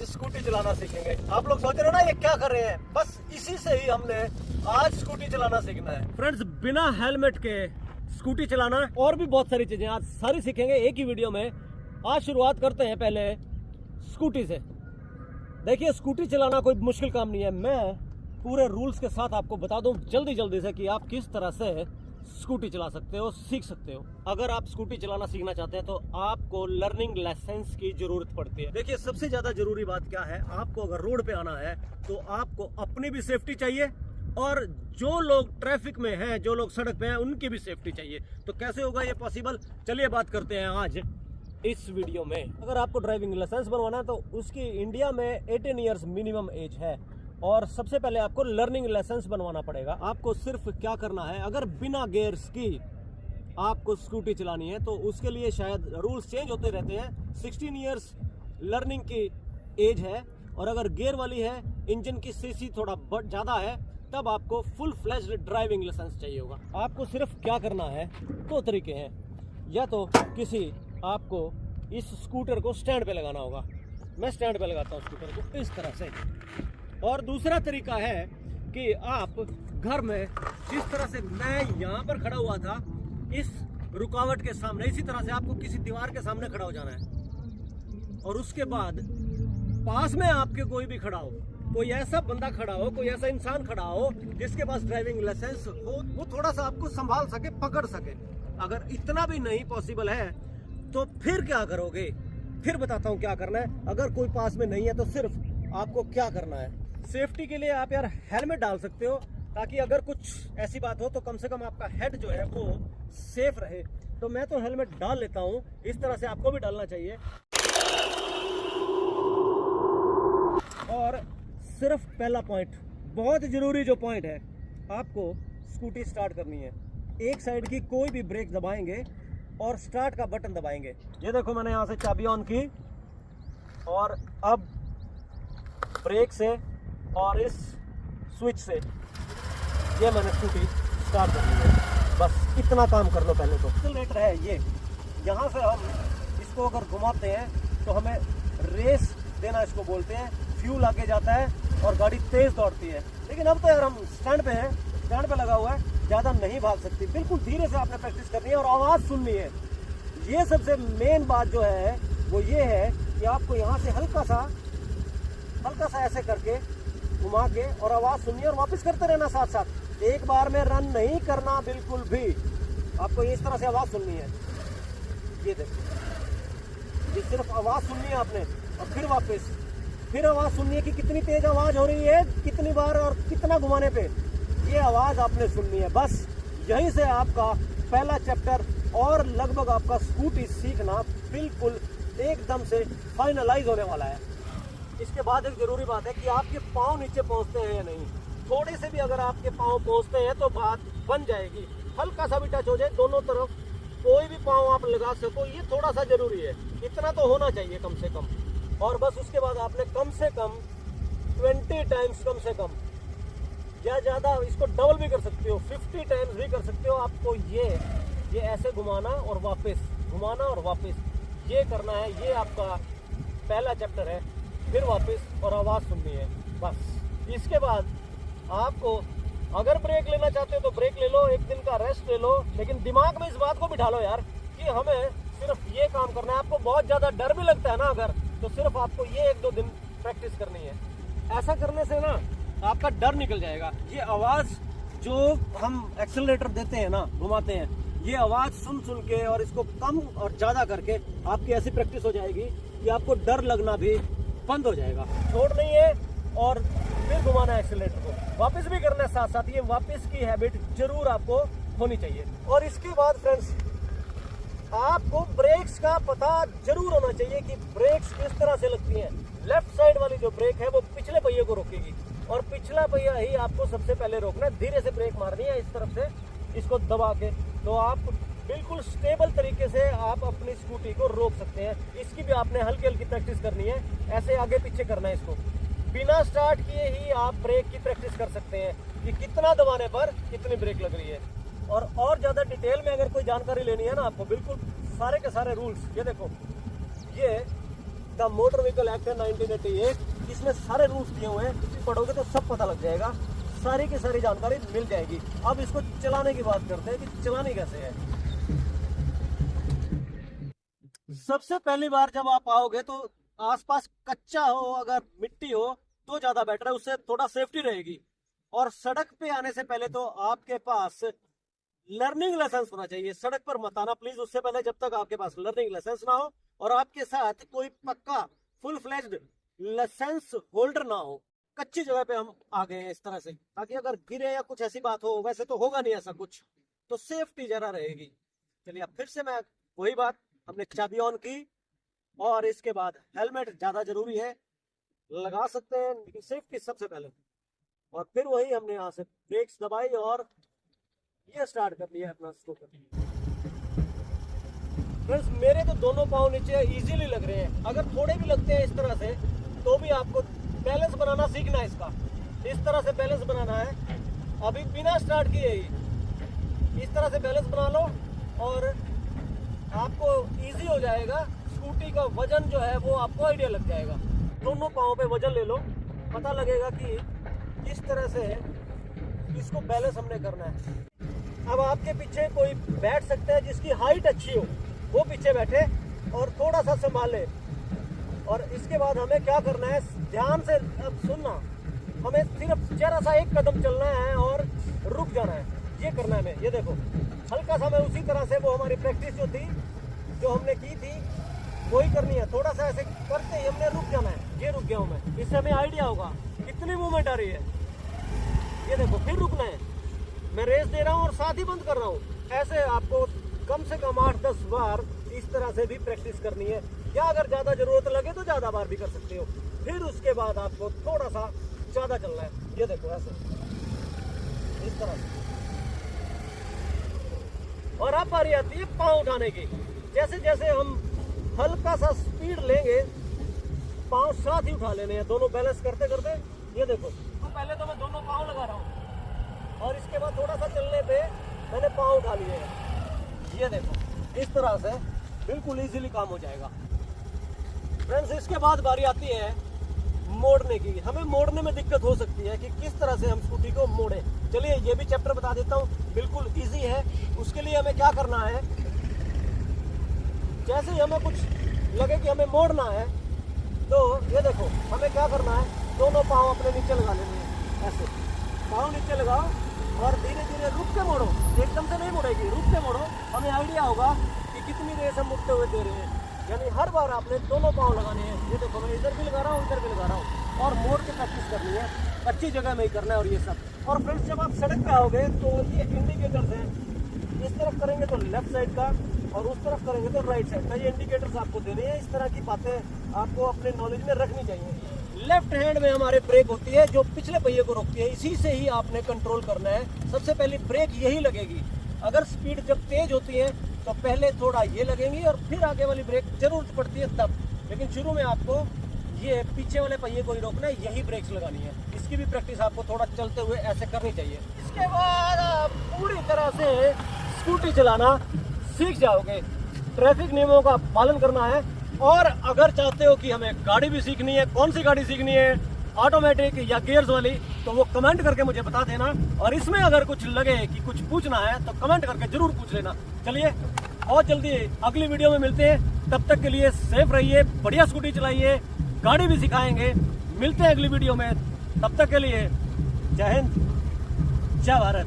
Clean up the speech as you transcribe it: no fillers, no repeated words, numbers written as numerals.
Scooty चलाना सीखेंगे। आप लोग सोच रहे हो ना ये क्या कर रहे हैं, बस इसी से ही हमने आज स्कूटी चलाना सीखना है। फ्रेंड्स, बिना हेलमेट के स्कूटी चलाना और भी बहुत सारी चीजें आज सारी सीखेंगे एक ही वीडियो में। आज शुरुआत करते हैं पहले स्कूटी से। देखिए, स्कूटी चलाना कोई मुश्किल काम नहीं है। मैं पूरे रूल्स के साथ आपको बता दूं जल्दी से कि आप किस तरह से स्कूटी चला सकते हो, सीख सकते हो। अगर आप स्कूटी चलाना सीखना चाहते हैं तो आपको लर्निंग लाइसेंस की जरूरत पड़ती है। देखिए, सबसे ज्यादा जरूरी बात क्या है, आपको अगर रोड पे आना है तो आपको अपनी भी सेफ्टी चाहिए और जो लोग ट्रैफिक में हैं, जो लोग सड़क पे हैं, उनकी भी सेफ्टी चाहिए। तो कैसे होगा ये पॉसिबल, चलिए बात करते हैं आज इस वीडियो में। अगर आपको ड्राइविंग लाइसेंस बनवाना है तो उसकी इंडिया में 18 ईयर्स मिनिमम एज है और सबसे पहले आपको लर्निंग लाइसेंस बनवाना पड़ेगा। आपको सिर्फ क्या करना है, अगर बिना गियर्स की आपको स्कूटी चलानी है तो उसके लिए शायद रूल्स चेंज होते रहते हैं। 16 ईयर्स लर्निंग की एज है और अगर गियर वाली है, इंजन की सीसी थोड़ा ज़्यादा है, तब आपको फुल फ्लेज्ड ड्राइविंग लाइसेंस चाहिए होगा। आपको सिर्फ क्या करना है, दो तरीके हैं। या तो आपको इस स्कूटर को स्टैंड पे लगाना होगा। मैं स्टैंड पे लगाता हूँ स्कूटर को इस तरह से। और दूसरा तरीका है कि आप घर में जिस तरह से मैं यहाँ पर खड़ा हुआ था, इस रुकावट के सामने, इसी तरह से आपको किसी दीवार के सामने खड़ा हो जाना है और उसके बाद पास में आपके कोई भी खड़ा हो, कोई ऐसा बंदा खड़ा हो, कोई ऐसा इंसान खड़ा हो जिसके पास ड्राइविंग लाइसेंस हो, वो थोड़ा सा आपको संभाल सके, पकड़ सके। अगर इतना भी नहीं पॉसिबल है तो फिर क्या करोगे, फिर बताता हूँ क्या करना है। अगर कोई पास में नहीं है तो सिर्फ आपको क्या करना है, सेफ्टी के लिए आप यार हेलमेट डाल सकते हो ताकि अगर कुछ ऐसी बात हो तो कम से कम आपका हेड जो है वो सेफ रहे। तो मैं तो हेलमेट डाल लेता हूँ, इस तरह से आपको भी डालना चाहिए। और सिर्फ पहला पॉइंट, बहुत जरूरी जो पॉइंट है, आपको स्कूटी स्टार्ट करनी है। एक साइड की कोई भी ब्रेक दबाएंगे और स्टार्ट का बटन दबाएंगे। ये देखो, मैंने यहाँ से चाबी ऑन की और अब ब्रेक से और इस स्विच से ये मैंने स्कूटी स्टार्ट कर ली है। बस इतना काम कर लो पहले तो। एक्सीलरेटर है ये, यहाँ से हम इसको अगर घुमाते हैं तो हमें रेस देना इसको बोलते हैं। फ्यूल आगे जाता है और गाड़ी तेज दौड़ती है। लेकिन अब तो यार हम स्टैंड पे हैं, स्टैंड पे लगा हुआ है, ज़्यादा नहीं भाग सकती। बिल्कुल धीरे से आपने प्रैक्टिस करनी है और आवाज़ सुननी है। ये सबसे मेन बात जो है वो ये है कि आपको यहाँ से हल्का सा ऐसे करके घुमा के और आवाज़ सुननी है और वापस करते रहना साथ साथ। एक बार में रन नहीं करना बिल्कुल भी, आपको इस तरह से आवाज़ सुननी है। ये देखो, ये सिर्फ आवाज़ सुननी है आपने और फिर वापस फिर आवाज़ सुननी है कि कितनी तेज आवाज़ हो रही है, कितनी बार और कितना घुमाने पे, ये आवाज़ आपने सुननी है। बस यहीं से आपका पहला चैप्टर और लगभग आपका स्कूटी सीखना बिल्कुल एकदम से फाइनलाइज होने वाला है। इसके बाद एक जरूरी बात है कि आपके पाँव नीचे पहुंचते हैं या नहीं। थोड़े से भी अगर आपके पाँव पहुंचते हैं तो बात बन जाएगी। हल्का सा भी टच हो जाए दोनों तरफ, कोई भी पाँव आप लगा सको, ये थोड़ा सा जरूरी है। इतना तो होना चाहिए कम से कम। और बस उसके बाद आपने कम से कम 20 टाइम्स, कम से कम या ज़्यादा, इसको डबल भी कर सकते हो, 50 टाइम्स भी कर सकते हो। आपको ये ऐसे घुमाना और वापस, घुमाना और वापस, ये करना है। ये आपका पहला चैप्टर है। फिर वापस और आवाज़ सुननी है बस। इसके बाद आपको अगर ब्रेक लेना चाहते हो तो ब्रेक ले लो, एक दिन का रेस्ट ले लो, लेकिन दिमाग में इस बात को बिठा लो यार कि हमें सिर्फ ये काम करना है। आपको बहुत ज़्यादा डर भी लगता है ना अगर, तो सिर्फ आपको ये 1-2 दिन प्रैक्टिस करनी है। ऐसा करने से ना आपका डर निकल जाएगा। ये आवाज़ जो हम एक्सेलरेटर देते हैं ना, घुमाते हैं, ये आवाज़ सुन के और इसको कम और ज़्यादा करके आपकी ऐसी प्रैक्टिस हो जाएगी कि आपको डर लगना भी बंद हो जाएगा। छोड़ नहीं है और फिर घुमाना है एक्सेलरेटर को, वापस भी करना है साथ साथ। ये वापस की हैबिट जरूर आपको होनी चाहिए। और इसके बाद फ्रेंड्स, आपको ब्रेक्स का पता जरूर होना चाहिए कि ब्रेक्स किस तरह से लगती हैं। लेफ्ट साइड वाली जो ब्रेक है वो पिछले पहिए को रोकेगी और पिछला पहिया ही आपको सबसे पहले रोकना है। धीरे से ब्रेक मारनी है इस तरफ से, इसको दबा के, तो आप बिल्कुल स्टेबल तरीके से आप अपनी स्कूटी को रोक सकते हैं। इसकी भी आपने हल्की हल्की प्रैक्टिस करनी है, ऐसे आगे पीछे करना है इसको। बिना स्टार्ट किए ही आप ब्रेक की प्रैक्टिस कर सकते हैं कि कितना दबाने पर कितनी ब्रेक लग रही है। और ज़्यादा डिटेल में अगर कोई जानकारी लेनी है ना आपको, बिल्कुल सारे के सारे रूल्स, ये देखो, ये द मोटर व्हीकल एक्ट है 1988, इसमें सारे रूल्स दिए हुए हैं, पढ़ोगे तो सब पता लग जाएगा, सारी की सारी जानकारी मिल जाएगी। अब इसको चलाने की बात करते हैं कि चलानी कैसे है। सबसे पहली बार जब आप आओगे तो आसपास कच्चा हो, अगर मिट्टी हो तो ज्यादा बेटर है, उससे थोड़ा सेफ्टी रहेगी। और सड़क पे आने से पहले तो आपके पास लर्निंग लाइसेंस होना चाहिए। सड़क पर मत आना प्लीज उससे पहले, जब तक आपके पास लर्निंग लाइसेंस ना हो और आपके साथ कोई पक्का फुल फ्लेज्ड लाइसेंस होल्डर ना हो। कच्ची जगह पे हम आ गए हैं इस तरह से, ताकि अगर गिरे या कुछ ऐसी बात हो, वैसे तो होगा नहीं ऐसा कुछ, तो सेफ्टी जरा रहेगी। चलिए अब फिर से मैं वही बात, हमने चाबी ऑन की और इसके बाद हेलमेट ज्यादा जरूरी है, लगा सकते हैं लेकिन सेफ्टी सबसे पहले। और फिर वही हमने यहाँ से ब्रेक्स दबाई और ये स्टार्ट कर लिया अपना स्कूटर। फ्रेंड्स मेरे तो दोनों पाँव नीचे इजीली लग रहे हैं, अगर थोड़े भी लगते हैं इस तरह से तो भी आपको बैलेंस बनाना सीखना है। इसका इस तरह से बैलेंस बनाना है, अभी बिना स्टार्ट किए ही इस तरह से बैलेंस बना लो और आपको इजी हो जाएगा। स्कूटी का वजन जो है वो आपको आइडिया लग जाएगा। दोनों पाँव पे वजन ले लो, पता लगेगा कि किस तरह से इसको बैलेंस हमने करना है। अब आपके पीछे कोई बैठ सकता है जिसकी हाइट अच्छी हो, वो पीछे बैठे और थोड़ा सा संभाले। और इसके बाद हमें क्या करना है, ध्यान से अब सुनना, हमें सिर्फ जरा सा एक कदम चलना है और रुक जाना है, ये करना है हमें। ये देखो हल्का सा मैं उसी तरह से वो हमारी प्रैक्टिस जो थी, जो हमने की थी वही करनी है। थोड़ा सा ऐसे करते ही हमने रुक जाना है, ये रुक गया हूँ मैं, इससे हमें आइडिया होगा कितनी मूवमेंट आ रही है। ये देखो फिर रुकना है, मैं रेस दे रहा हूँ और साथ ही बंद कर रहा हूँ। ऐसे आपको कम से कम 8-10 बार इस तरह से भी प्रैक्टिस करनी है, या अगर ज्यादा जरूरत लगे तो ज्यादा बार भी कर सकते हो। फिर उसके बाद आपको थोड़ा सा ज्यादा चलना है। ये देखो ऐसे इस तरह से। और अब बारी आती है पाँव उठाने की। जैसे जैसे हम हल्का सा स्पीड लेंगे, पाँव साथ ही उठा लेने हैं, दोनों बैलेंस करते करते। ये देखो तो पहले तो मैं दोनों पाँव लगा रहा हूँ और इसके बाद थोड़ा सा चलने पे मैंने पाँव उठा लिए हैं। ये देखो इस तरह से बिल्कुल इजीली काम हो जाएगा। फ्रेंड्स इसके बाद बारी आती है मोड़ने की। हमें मोड़ने में दिक्कत हो सकती है कि किस तरह से हम स्कूटी को मोड़े। चलिए ये भी चैप्टर बता देता हूँ, बिल्कुल इजी है। उसके लिए हमें क्या करना है, जैसे ही हमें कुछ लगे कि हमें मोड़ना है तो ये देखो हमें क्या करना है, दोनों पाँव अपने नीचे लगा लेने हैं। ऐसे पाँव नीचे लगाओ और धीरे धीरे रुक के मोड़ो, एकदम से नहीं मुड़ेगी, रुक के मोड़ो। हमें आइडिया होगा कि कितनी देर से मुड़ते हुए दे रहे हैं। यानी हर बार आपने दोनों पाँव लगाने हैं। ये देखो मैं इधर भी लगा रहा हूँ, इधर भी लगा रहा हूँ, और मोड़ के प्रैक्टिस करनी है, अच्छी जगह में ही करना है। और ये सब। और फ्रेंड्स जब आप सड़क पे आओगे तो ये इंडिकेटर्स हैं, इस तरफ करेंगे तो लेफ्ट साइड का और उस तरफ करेंगे तो राइट साइड का। ये इंडिकेटर्स आपको देने हैं। इस तरह की बातें आपको अपने नॉलेज में रखनी चाहिए। लेफ्ट हैंड में हमारे ब्रेक होती है जो पिछले पहिए को रोकती है, इसी से ही आपने कंट्रोल करना है। सबसे पहले ब्रेक यही लगेगी। अगर स्पीड जब तेज होती है तो पहले थोड़ा ये लगेंगी और फिर आगे वाली ब्रेक जरूरत पड़ती है तब। लेकिन शुरू में आपको ये पीछे वाले पहिए को ही रोकना है, यही ब्रेक्स लगानी है। इसकी भी प्रैक्टिस आपको थोड़ा चलते हुए ऐसे करनी चाहिए। इसके बाद आप पूरी तरह से स्कूटी चलाना सीख जाओगे। ट्रैफिक नियमों का पालन करना है। और अगर चाहते हो कि हमें गाड़ी भी सीखनी है, कौन सी गाड़ी सीखनी है, ऑटोमेटिक या गियर्स वाली, तो वो कमेंट करके मुझे बता देना। और इसमें अगर कुछ लगे कि कुछ पूछना है तो कमेंट करके जरूर पूछ लेना। चलिए बहुत जल्दी अगली वीडियो में मिलते हैं, तब तक के लिए सेफ रहिए, बढ़िया स्कूटी चलाइए, गाड़ी भी सिखाएंगे। मिलते हैं अगली वीडियो में, तब तक के लिए जय हिंद, जय भारत।